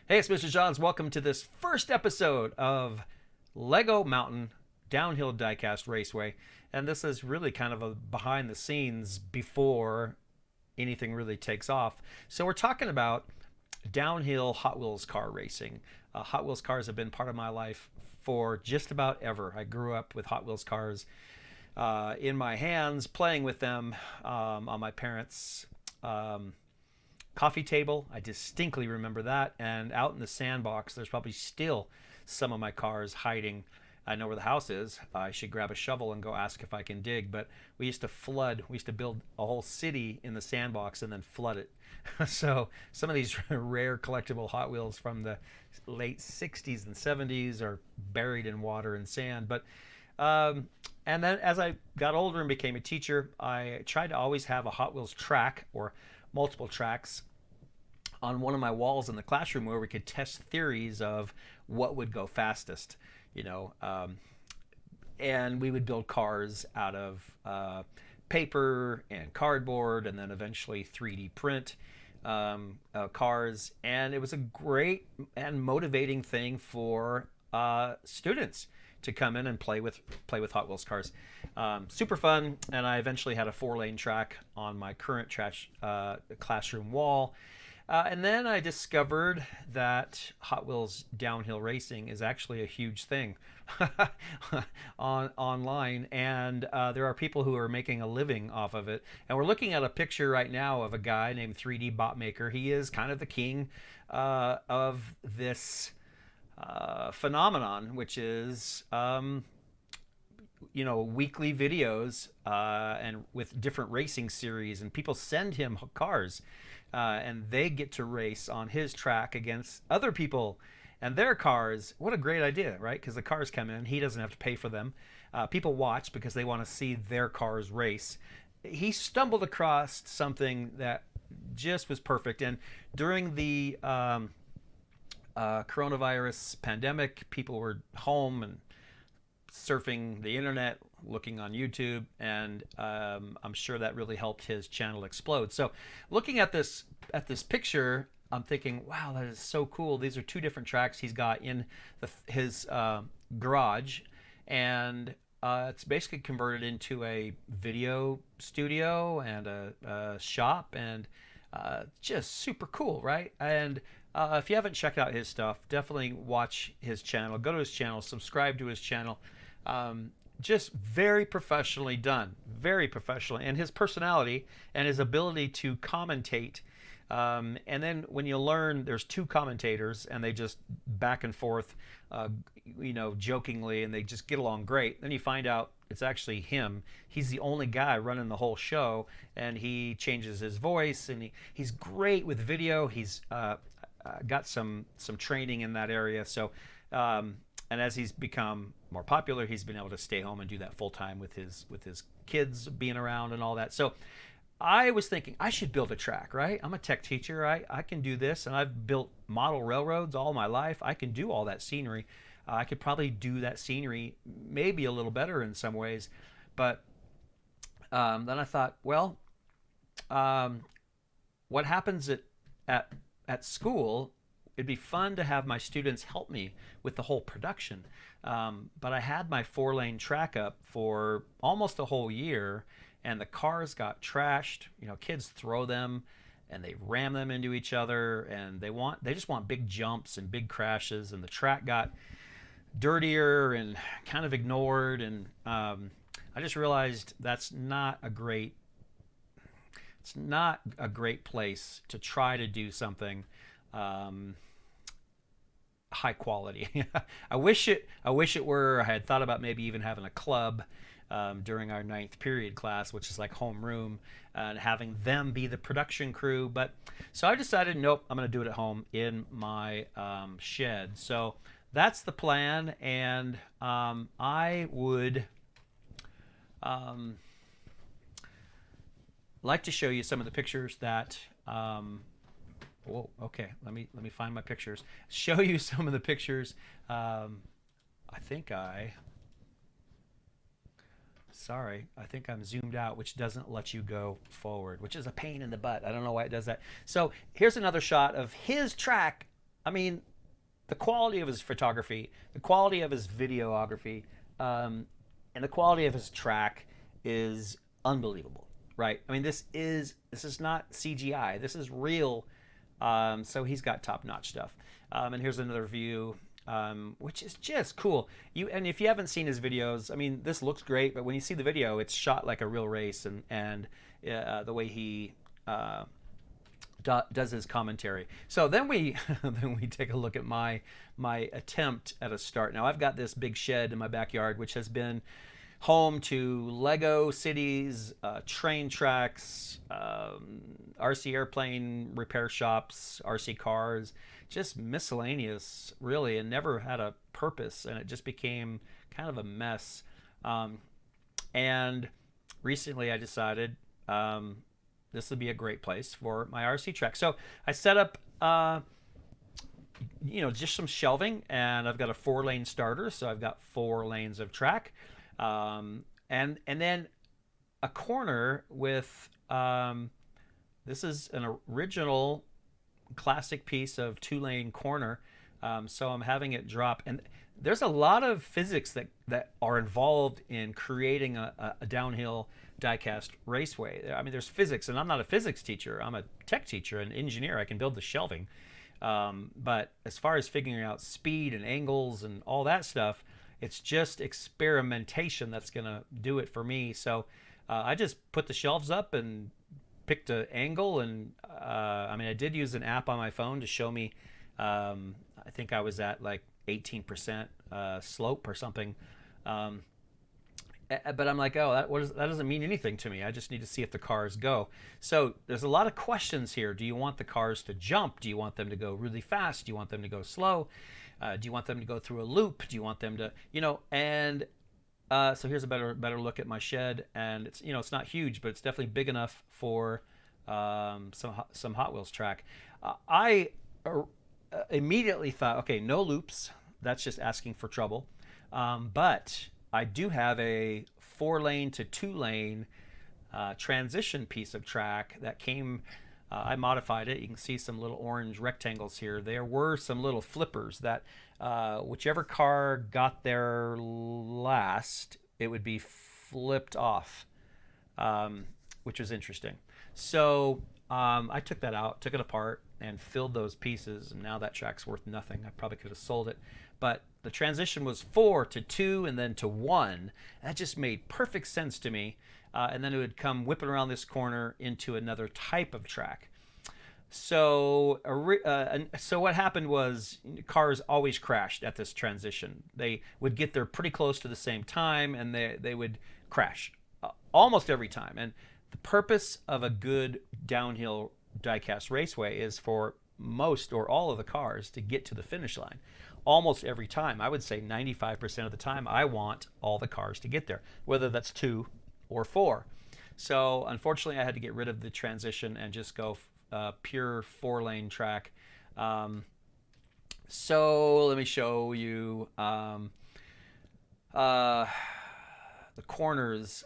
Hey, it's Mr. Johns. Welcome to this first episode of Lego Mountain Downhill Diecast Raceway. And this is really kind of a behind the scenes before anything really takes off. So we're talking about downhill Hot Wheels car racing. Hot Wheels cars have been part of my life for just about ever. I grew up with Hot Wheels cars in my hands, playing with them on my parents' coffee table. I distinctly remember that. And out in the sandbox, there's probably still some of my cars hiding. I know where the house is. I should grab a shovel and go ask if I can dig. But we used to flood. We used to build a whole city in the sandbox and then flood it. So some of these rare collectible Hot Wheels from the late 60s and 70s are buried in water and sand. But and then as I got older and became a teacher, I tried to always have a Hot Wheels track or multiple tracks on one of my walls in the classroom where we could test theories of what would go fastest, you know. And we would build cars out of paper and cardboard, and then eventually 3D print cars. And it was a great and motivating thing for students to come in and play with Hot Wheels cars. Super fun, and I eventually had a 4-lane track on my current classroom wall. And then I discovered that Hot Wheels downhill racing is actually a huge thing online, and there are people who are making a living off of it. And we're looking at a picture right now of a guy named 3D Bot Maker. He is kind of the king of this phenomenon, which is weekly videos and with different racing series, and people send him cars and they get to race on his track against other people and their cars. What a great idea, right? Because the cars come in, he doesn't have to pay for them. People watch because they want to see their cars race. He stumbled across something that just was perfect, and during the coronavirus pandemic, people were home and surfing the internet, looking on YouTube, and I'm sure that really helped his channel explode. So, looking at this picture, I'm thinking, wow, that is so cool. These are two different tracks he's got in his garage, and it's basically converted into a video studio and a shop, and just super cool, right? And if you haven't checked out his stuff, definitely watch his channel. Go to his channel, subscribe to his channel. Just very professionally done, very professionally, and his personality and his ability to commentate. And then when you learn there's two commentators and they just back and forth, jokingly, and they just get along great. Then you find out it's actually him. He's the only guy running the whole show, and he changes his voice, and he's great with video. He's got some training in that area. So, and as he's become more popular, he's been able to stay home and do that full time with his kids being around and all that. So I was thinking I should build a track, right? I'm a tech teacher. I can do this, and I've built model railroads all my life. I can do all that scenery. I could probably do that scenery maybe a little better in some ways. But then I thought, well, what happens at school, it'd be fun to have my students help me with the whole production. But I had my 4-lane track up for almost a whole year, and the cars got trashed. Kids throw them and they ram them into each other, and they just want big jumps and big crashes, and the track got dirtier and kind of ignored. And I just realized it's not a great place to try to do something high quality. I wish it were. I had thought about maybe even having a club during our 9th period class, which is like homeroom, and having them be the production crew. But so I decided, nope, I'm going to do it at home in my shed. So that's the plan, and I would like to show you some of the pictures that whoa, okay, let me find my pictures. Show you some of the pictures. I think I'm zoomed out, which doesn't let you go forward, which is a pain in the butt. I don't know why it does that. So here's another shot of his track I mean, the quality of his photography, the quality of his videography, and the quality of his track is unbelievable, right? I mean, this is not CGI. This is real. So he's got top-notch stuff. And here's another view, which is just cool. And if you haven't seen his videos, I mean, this looks great, but when you see the video, it's shot like a real race, and the way he does his commentary. So then we then we take a look at my attempt at a start. Now I've got this big shed in my backyard, which has been home to Lego cities, train tracks, RC airplane repair shops, RC cars, just miscellaneous, really, and never had a purpose, and it just became kind of a mess. And recently I decided this would be a great place for my RC track. So I set up, just some shelving, and I've got a 4-lane starter, so I've got 4 lanes of track, and then a corner with this is an original classic piece of 2-lane corner. So I'm having it drop, and there's a lot of physics that are involved in creating a downhill diecast raceway. I mean, there's physics, and I'm not a physics teacher. I'm a tech teacher, an engineer. I can build the shelving. But as far as figuring out speed and angles and all that stuff, it's just experimentation that's going to do it for me. So I just put the shelves up and picked an angle. And I did use an app on my phone to show me, I think I was at like 18% slope or something. But I'm like, oh, that doesn't mean anything to me. I just need to see if the cars go. So there's a lot of questions here. Do you want the cars to jump? Do you want them to go really fast? Do you want them to go slow? Do you want them to go through a loop? Do you want them to, and so here's a better look at my shed. And it's not huge, but it's definitely big enough for some Hot Wheels track. I immediately thought, okay, no loops. That's just asking for trouble. But I do have a 4-lane to 2-lane transition piece of track that came. I modified it. You can see some little orange rectangles here. There were some little flippers that whichever car got there last, it would be flipped off, which was interesting. So I took that out, took it apart, and filled those pieces, and now that track's worth nothing. I probably could have sold it. But the transition was 4 to 2 and then to 1. That just made perfect sense to me. And then it would come whipping around this corner into another type of track. So what happened was cars always crashed at this transition. They would get there pretty close to the same time, and they would crash almost every time. And the purpose of a good downhill diecast raceway is for most or all of the cars to get to the finish line. Almost every time, I would say 95% of the time, I want all the cars to get there, whether that's 2 or 4. So unfortunately, I had to get rid of the transition and just go pure 4-lane track. So let me show you the corners.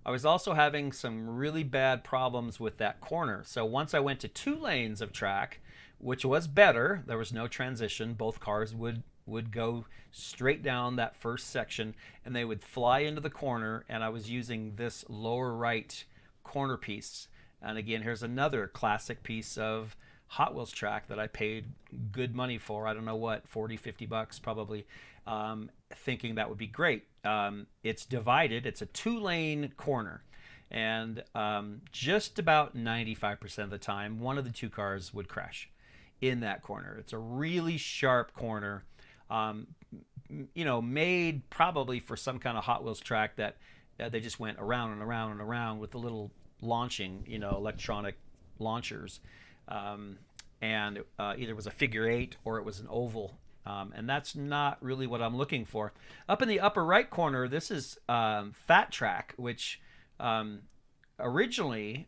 I was also having some really bad problems with that corner. So once I went to 2 lanes of track, which was better, there was no transition. Both cars would go straight down that first section, and they would fly into the corner, and I was using this lower right corner piece. And again, here's another classic piece of Hot Wheels track that I paid good money for. I don't know what, 40, 50 bucks probably, thinking that would be great. It's divided. It's a 2-lane corner. And just about 95% of the time, one of the 2 cars would crash in that corner. It's a really sharp corner, made probably for some kind of Hot Wheels track that they just went around and around and around with the little launching, electronic launchers. And either it was a figure 8 or it was an oval. And that's not really what I'm looking for. Up in the upper right corner, this is Fat Track, which originally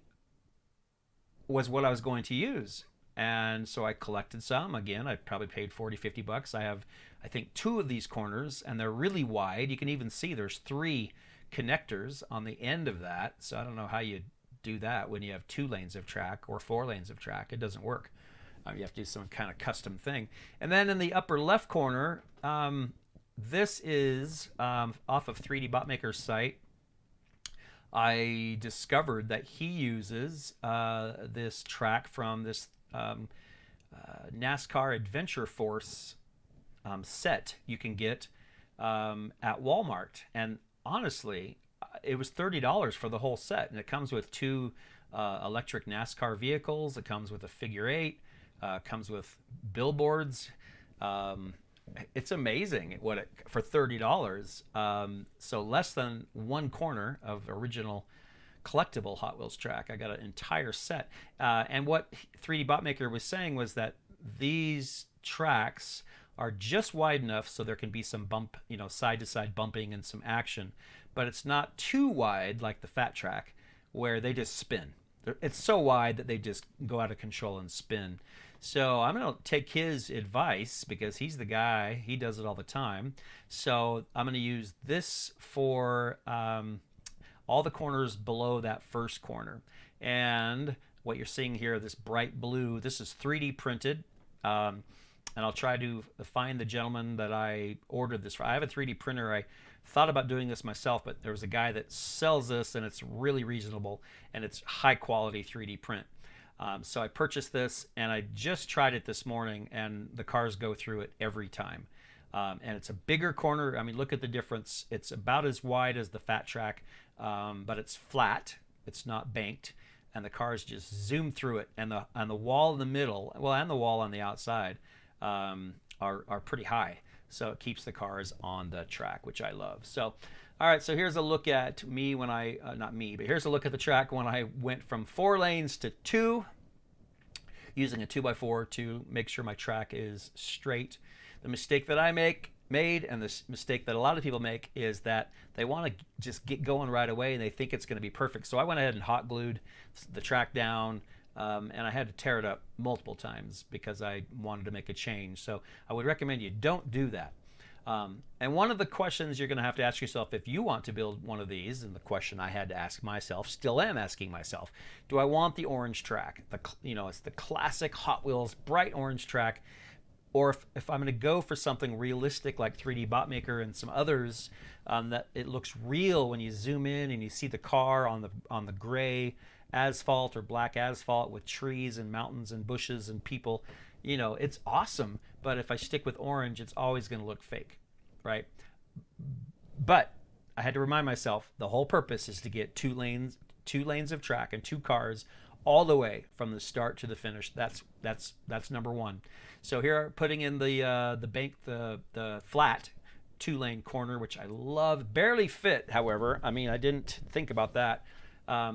was what I was going to use. And so I collected some. Again, I probably paid 40, 50 bucks. I have, I think, 2 of these corners, and they're really wide. You can even see there's 3 connectors on the end of that. So I don't know how you do that when you have 2 lanes of track or 4 lanes of track. It doesn't work. You have to do some kind of custom thing. And then in the upper left corner, this is off of 3D Botmaker's site. I discovered that he uses this track from this NASCAR Adventure Force set you can get at Walmart. And honestly, it was $30 for the whole set. And it comes with two electric NASCAR vehicles. It comes with a figure eight. Comes with billboards. It's amazing what it for $30. So less than one corner of original collectible Hot Wheels track. I got an entire set. And what 3D Botmaker was saying was that these tracks are just wide enough so there can be some bump, side to side bumping and some action, but it's not too wide like the fat track where they just spin. It's so wide that they just go out of control and spin. So I'm going to take his advice because he's the guy. He does it all the time. So I'm going to use this for all the corners below that first corner. And what you're seeing here, this bright blue, this is 3D printed. And I'll try to find the gentleman that I ordered this for. I have a 3D printer. I thought about doing this myself, but there was a guy that sells this, and it's really reasonable, and it's high quality 3D print. So I purchased this, and I just tried it this morning, and the cars go through it every time. And it's a bigger corner. I mean, look at the difference. It's about as wide as the fat track, but it's flat. It's not banked, and the cars just zoom through it. And the wall in the middle, well, and the wall on the outside, are pretty high. So it keeps the cars on the track, which I love. So, all right, so here's a look at me when I, not me, but here's a look at the track when I went from 4 lanes to 2, using a 2x4 to make sure my track is straight. The mistake that I made, and the mistake that a lot of people make, is that they want to just get going right away and they think it's going to be perfect. So I went ahead and hot glued the track down, and I had to tear it up multiple times because I wanted to make a change. So I would recommend you don't do that. And one of the questions you're going to have to ask yourself if you want to build one of these, and the question I had to ask myself, still am asking myself, do I want the orange track? It's the classic Hot Wheels bright orange track. Or if I'm going to go for something realistic like 3D Botmaker and some others, that it looks real when you zoom in and you see the car on the gray asphalt or black asphalt with trees and mountains and bushes and people, it's awesome. But if I stick with orange, it's always going to look fake, right? But I had to remind myself the whole purpose is to get two lanes of track and 2 cars all the way from the start to the finish. That's number one. So here, putting in the flat 2-lane corner, which I love, barely fit. However, I mean, I didn't think about that.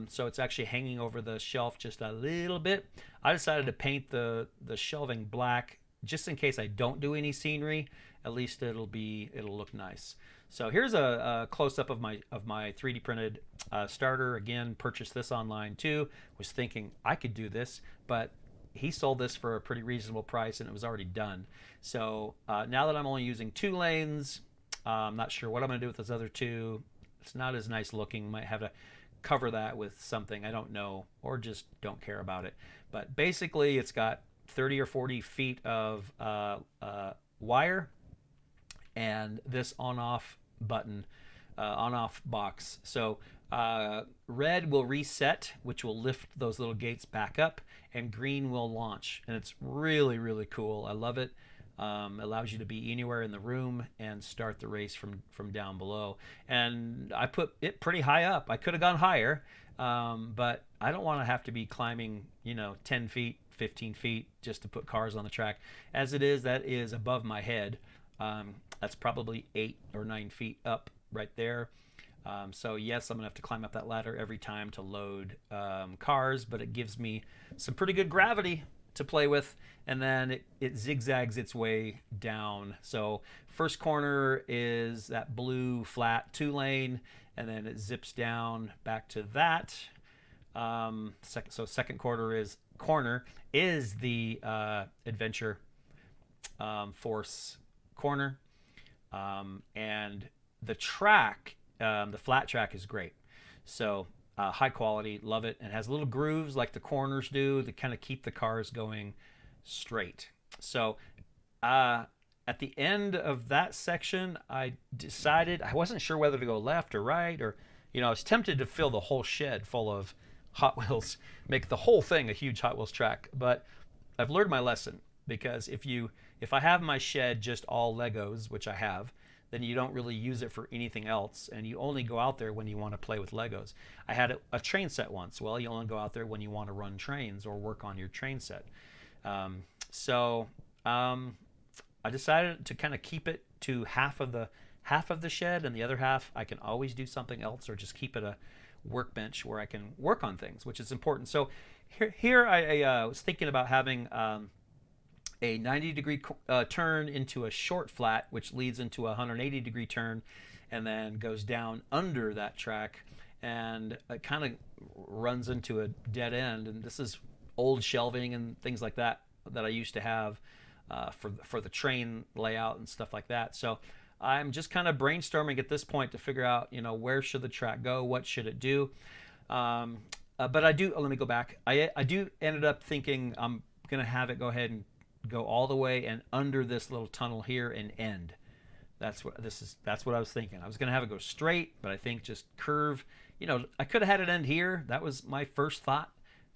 So it's actually hanging over the shelf just a little bit. I decided to paint the shelving black just in case I don't do any scenery. At least it'll look nice. So here's a close-up of my 3D printed starter. Again, purchased this online too. Was thinking I could do this, but he sold this for a pretty reasonable price and it was already done. So now that I'm only using 2 lanes, I'm not sure what I'm going to do with those other 2. It's not as nice looking. Might have to cover that with something, I don't know, or just don't care about it. But basically it's got 30 or 40 feet of wire and this on-off button, on-off box. So red will reset, which will lift those little gates back up, and green will launch. And it's really, really cool. I love it. Allows you to be anywhere in the room and start the race from down below. And I put it pretty high up. I could have gone higher, but I don't want to have to be climbing, 10 feet, 15 feet just to put cars on the track. As it is, that is above my head. That's probably 8 or 9 feet up right there. So yes, I'm gonna have to climb up that ladder every time to load cars, but it gives me some pretty good gravity to play with, and then it zigzags its way down. So first corner is that blue flat 2-lane, and then it zips down back to that. Second corner is the Adventure Force corner, and the track, the flat track, is great. So high quality, love it. It has little grooves like the corners do to kind of keep the cars going straight. So at the end of that section, I decided I wasn't sure whether to go left or right, or I was tempted to fill the whole shed full of Hot Wheels, make the whole thing a huge Hot Wheels track. But I've learned my lesson, because if I have my shed just all Legos, which I have, then you don't really use it for anything else, and you only go out there when you want to play with Legos. I had a train set once. Well, you only go out there when you want to run trains or work on your train set. So I decided to kind of keep it to half of the shed, and the other half I can always do something else, or just keep it a workbench where I can work on things, which is important. So here I was thinking about having a 90-degree turn into a short flat, which leads into a 180-degree turn, and then goes down under that track, and it kind of runs into a dead end. And this is old shelving and things like that I used to have for the train layout and stuff like that. So I'm just kind of brainstorming at this point to figure out, where should the track go, what should it do. But I do. Let me go back. I do ended up thinking I'm gonna have it go ahead and go all the way and under this little tunnel here and end. That's what I was thinking. I was gonna have it go straight, but I think just curve. I could have had it end here. That was my first thought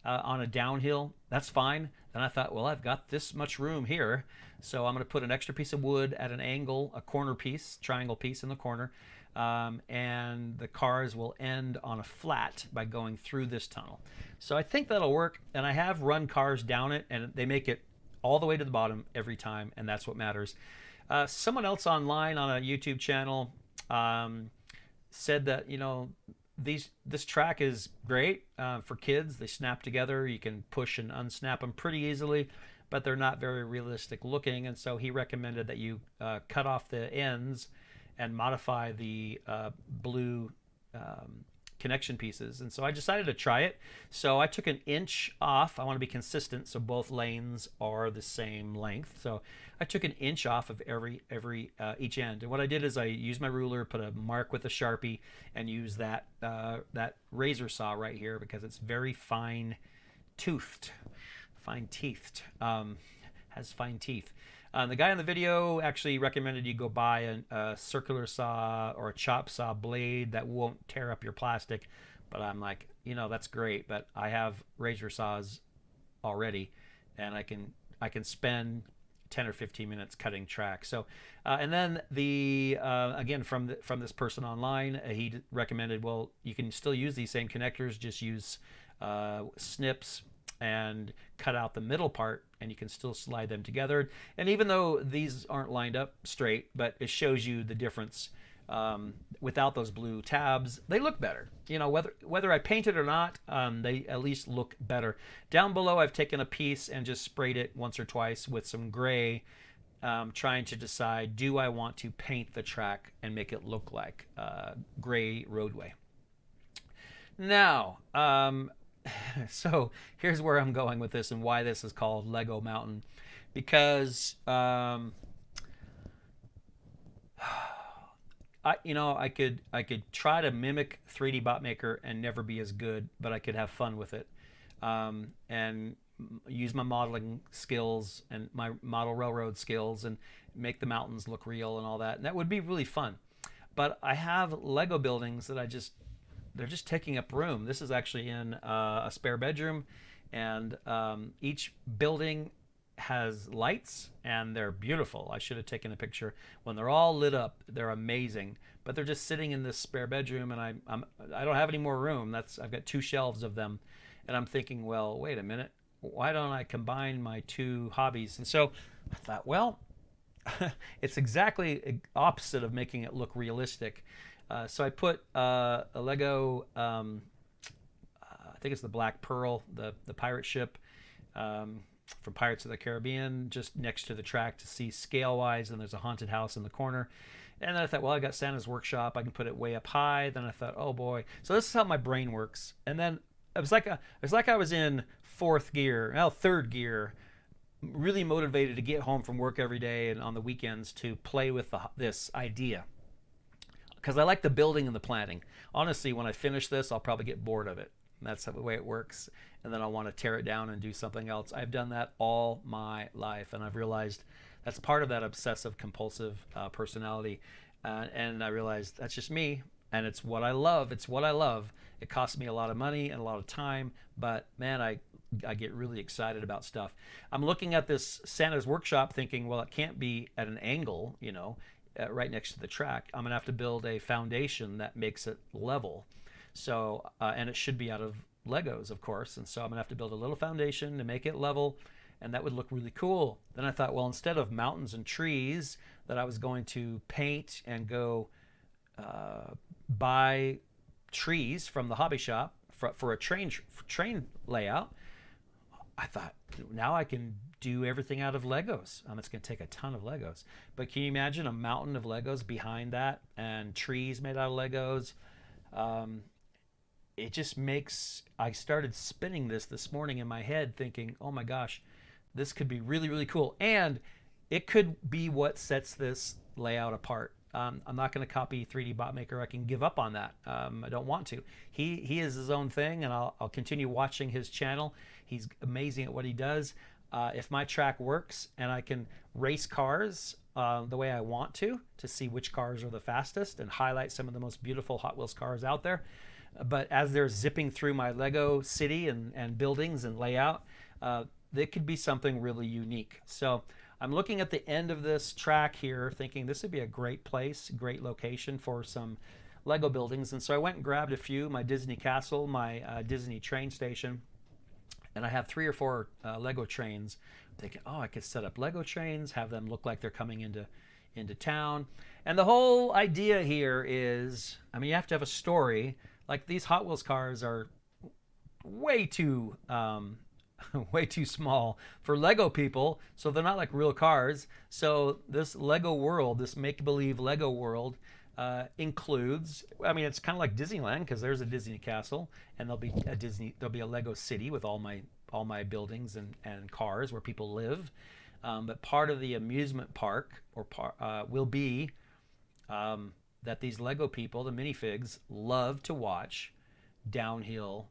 on a downhill. That's fine. Then I thought, well, I've got this much room here, so I'm going to put an extra piece of wood at an angle, a corner piece, triangle piece in the corner, and the cars will end on a flat by going through this tunnel. So I think that'll work, and I have run cars down it, and they make it all the way to the bottom every time, and that's what matters. Someone else online on a YouTube channel said that, this track is great for kids. They snap together. You can push and unsnap them pretty easily, but they're not very realistic looking. And so he recommended that you cut off the ends and modify the blue connection pieces. And so I decided to try it. So I took an inch off. I want to be consistent, so both lanes are the same length. So I took an inch off of each end. And what I did is I used my ruler, put a mark with a Sharpie, and use that razor saw right here, because it's very fine teethed, has fine teeth. The guy in the video actually recommended you go buy a circular saw or a chop saw blade that won't tear up your plastic. But I'm like, that's great, but I have razor saws already, and I can spend 10 or 15 minutes cutting track. So, and then again from this person online, he recommended, well, you can still use these same connectors, just use snips and cut out the middle part, and you can still slide them together. And even though these aren't lined up straight, but it shows you the difference. Without those blue tabs, they look better. Whether I paint it or not, they at least look better. Down below, I've taken a piece and just sprayed it once or twice with some gray, trying to decide, do I want to paint the track and make it look like gray roadway? Now, so here's where I'm going with this and why this is called Lego Mountain, because I could try to mimic 3D Bot Maker and never be as good, but I could have fun with it, and use my modeling skills and my model railroad skills and make the mountains look real and all that, and that would be really fun. But I have Lego buildings that they're just taking up room. This is actually in a spare bedroom, and each building has lights, and they're beautiful. I should have taken a picture. When they're all lit up, they're amazing. But they're just sitting in this spare bedroom, and I don't have any more room. I've got 2 shelves of them, and I'm thinking, well, wait a minute, why don't I combine my 2 hobbies? And so I thought, well, it's exactly opposite of making it look realistic. So I put a Lego, I think it's the Black Pearl, the pirate ship from Pirates of the Caribbean, just next to the track to see scale-wise, and there's a haunted house in the corner. And then I thought, well, I got Santa's workshop. I can put it way up high. Then I thought, oh boy. So this is how my brain works. And then it was like I was in third gear, really motivated to get home from work every day and on the weekends to play with this idea. Because I like the building and the planning. Honestly, when I finish this, I'll probably get bored of it. That's the way it works. And then I'll want to tear it down and do something else. I've done that all my life, and I've realized that's part of that obsessive compulsive personality. And I realized that's just me, and it's what I love. It's what I love. It costs me a lot of money and a lot of time, but man, I get really excited about stuff. I'm looking at this Santa's workshop thinking, well, it can't be at an angle, right next to the track. I'm gonna have to build a foundation that makes it level. So, and it should be out of Legos, of course. And so I'm gonna have to build a little foundation to make it level, and that would look really cool. Then I thought, well, instead of mountains and trees that I was going to paint and go buy trees from the hobby shop for a train layout, I thought now I can do everything out of Legos. It's going to take a ton of Legos. But can you imagine a mountain of Legos behind that and trees made out of Legos? It just makes, I started spinning this morning in my head thinking, oh my gosh, this could be really, really cool. And it could be what sets this layout apart. I'm not going to copy 3D Bot Maker. I can give up on that. I don't want to. He is his own thing, and I'll continue watching his channel. He's amazing at what he does. If my track works and I can race cars the way I want to see which cars are the fastest and highlight some of the most beautiful Hot Wheels cars out there. But as they're zipping through my Lego city and buildings and layout, it could be something really unique. So I'm looking at the end of this track here thinking this would be a great place, great location for some Lego buildings. And so I went and grabbed a few, my Disney Castle, my Disney train station, and I have 3 or 4 Lego trains. I'm thinking, oh, I could set up Lego trains, have them look like they're coming into town. And the whole idea here is, you have to have a story. Like these Hot Wheels cars are way too way too small for Lego people, so they're not like real cars. So this Lego world, this make-believe Lego world, includes, it's kind of like Disneyland because there's a Disney castle, and there'll be a Lego city with all my buildings and cars where people live. But part of the amusement park will be that these Lego people, the minifigs, love to watch downhill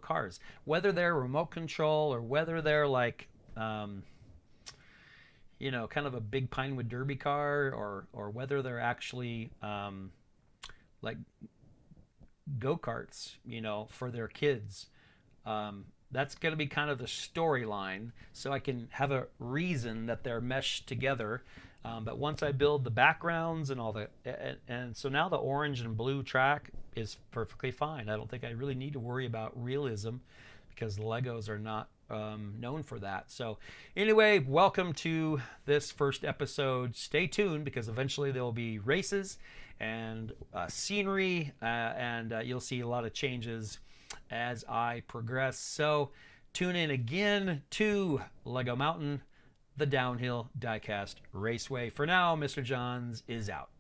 cars, whether they're remote control or whether they're like kind of a big Pinewood Derby car, or whether they're actually like go-karts for their kids. That's going to be kind of the storyline, so I can have a reason that they're meshed together. But once I build the backgrounds and all that, and so now the orange and blue track is perfectly fine. I don't think I really need to worry about realism because the Legos are not known for that. So anyway, welcome to this first episode. Stay tuned because eventually there will be races and scenery, and you'll see a lot of changes as I progress. So tune in again to Lego Mountain, the downhill diecast raceway. For now, Mr. Johns is out.